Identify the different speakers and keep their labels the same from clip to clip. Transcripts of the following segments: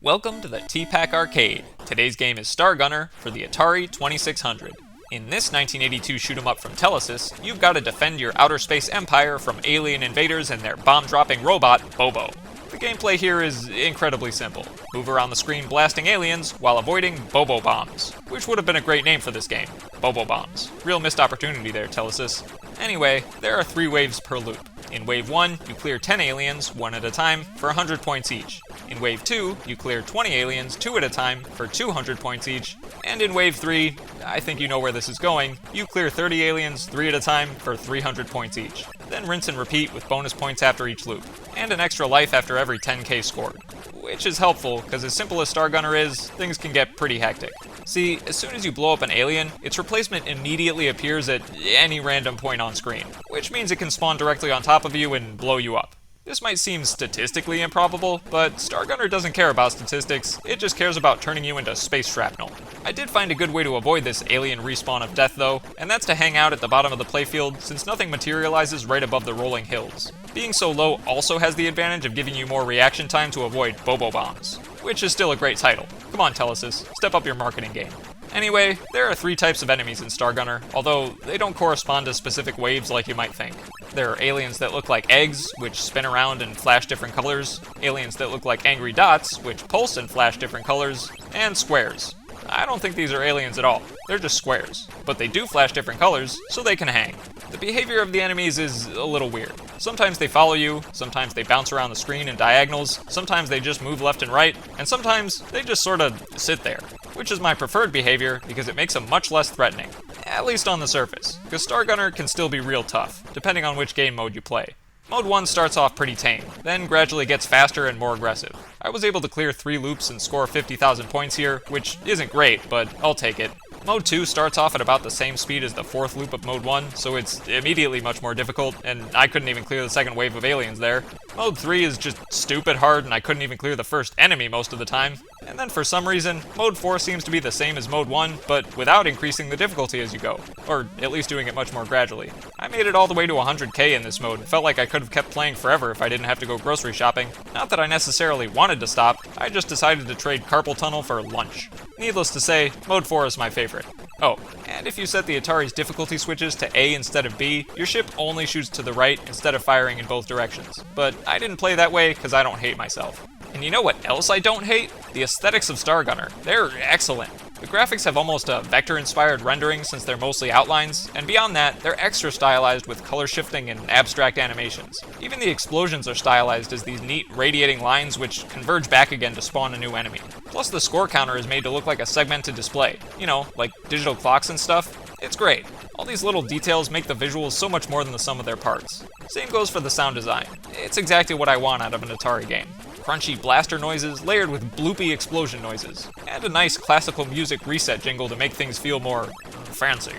Speaker 1: Welcome to the T-Pac Arcade. Today's game is Stargunner for the Atari 2600. In this 1982 shoot-'em-up from Telesis, you've got to defend your outer space empire from alien invaders and their bomb-dropping robot, Bobo. The gameplay here is incredibly simple. Move around the screen blasting aliens while avoiding Bobo-bombs, which would have been a great name for this game. Bobo-bombs. Real missed opportunity there, Telesis. Anyway, there are 3 waves per loop. In Wave 1, you clear 10 aliens, 1 at a time, for 100 points each. In Wave 2, you clear 20 aliens, 2 at a time, for 200 points each. And in Wave 3, I think you know where this is going, you clear 30 aliens, 3 at a time, for 300 points each. Then rinse and repeat with bonus points after each loop, and an extra life after every 10k scored. Which is helpful, because as simple as Stargunner is, things can get pretty hectic. See, as soon as you blow up an alien, its replacement immediately appears at any random point on screen, which means it can spawn directly on top of you and blow you up. This might seem statistically improbable, but Stargunner doesn't care about statistics, it just cares about turning you into space shrapnel. I did find a good way to avoid this alien respawn of death though, and that's to hang out at the bottom of the playfield since nothing materializes right above the rolling hills. Being so low also has the advantage of giving you more reaction time to avoid Bobo-bombs, which is still a great title. Come on Telesis, step up your marketing game. Anyway, there are 3 types of enemies in Stargunner, although they don't correspond to specific waves like you might think. There are aliens that look like eggs, which spin around and flash different colors, aliens that look like angry dots, which pulse and flash different colors, and squares. I don't think these are aliens at all, they're just squares, but they do flash different colors, so they can hang. The behavior of the enemies is a little weird. Sometimes they follow you, sometimes they bounce around the screen in diagonals, sometimes they just move left and right, and sometimes they just sorta sit there. Which is my preferred behavior because it makes them much less threatening. At least on the surface, because Stargunner can still be real tough, depending on which game mode you play. Mode 1 starts off pretty tame, then gradually gets faster and more aggressive. I was able to clear 3 loops and score 50,000 points here, which isn't great, but I'll take it. Mode 2 starts off at about the same speed as the 4th loop of Mode 1, so it's immediately much more difficult, and I couldn't even clear the second wave of aliens there. Mode 3 is just stupid hard, and I couldn't even clear the first enemy most of the time. And then for some reason, Mode 4 seems to be the same as Mode 1, but without increasing the difficulty as you go, or at least doing it much more gradually. I made it all the way to 100k in this mode, and felt like I could have kept playing forever if I didn't have to go grocery shopping. Not that I necessarily wanted to stop, I just decided to trade carpal tunnel for lunch. Needless to say, Mode 4 is my favorite. Oh, and if you set the Atari's difficulty switches to A instead of B, your ship only shoots to the right instead of firing in both directions. But I didn't play that way because I don't hate myself. And you know what else I don't hate? The aesthetics of Stargunner. They're excellent. The graphics have almost a vector-inspired rendering since they're mostly outlines, and beyond that, they're extra stylized with color shifting and abstract animations. Even the explosions are stylized as these neat radiating lines which converge back again to spawn a new enemy. Plus the score counter is made to look like a segmented display. You know, like digital clocks and stuff. It's great. All these little details make the visuals so much more than the sum of their parts. Same goes for the sound design. It's exactly what I want out of an Atari game. Crunchy blaster noises layered with bloopy explosion noises, and a nice classical music reset jingle to make things feel more fancy.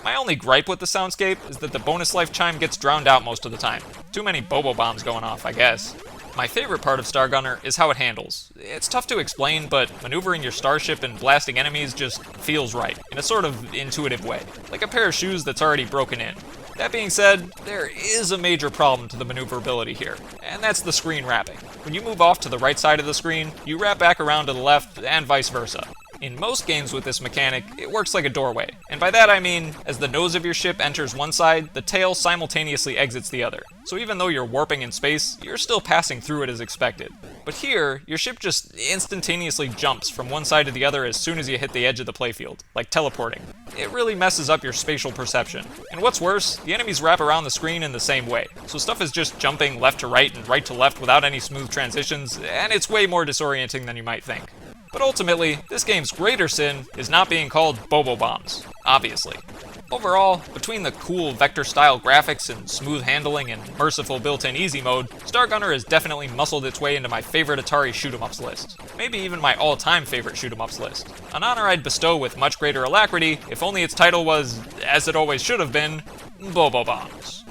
Speaker 1: My only gripe with the soundscape is that the bonus life chime gets drowned out most of the time. Too many Bobo-bombs going off, I guess. My favorite part of Stargunner is how it handles. It's tough to explain, but maneuvering your starship and blasting enemies just feels right, in a sort of intuitive way, like a pair of shoes that's already broken in. That being said, there is a major problem to the maneuverability here, and that's the screen wrapping. When you move off to the right side of the screen, you wrap back around to the left, and vice versa. In most games with this mechanic, it works like a doorway, and by that I mean, as the nose of your ship enters one side, the tail simultaneously exits the other. So even though you're warping in space, you're still passing through it as expected. But here, your ship just instantaneously jumps from one side to the other as soon as you hit the edge of the playfield, like teleporting. It really messes up your spatial perception. And what's worse, the enemies wrap around the screen in the same way, so stuff is just jumping left to right and right to left without any smooth transitions, and it's way more disorienting than you might think. But ultimately, this game's greater sin is not being called Bobo-bombs, obviously. Overall, between the cool vector-style graphics and smooth handling and merciful built-in easy mode, Stargunner has definitely muscled its way into my favorite Atari shoot-'em-ups list. Maybe even my all-time favorite shoot-'em-ups list. An honor I'd bestow with much greater alacrity if only its title was, as it always should have been, Bobo-bombs.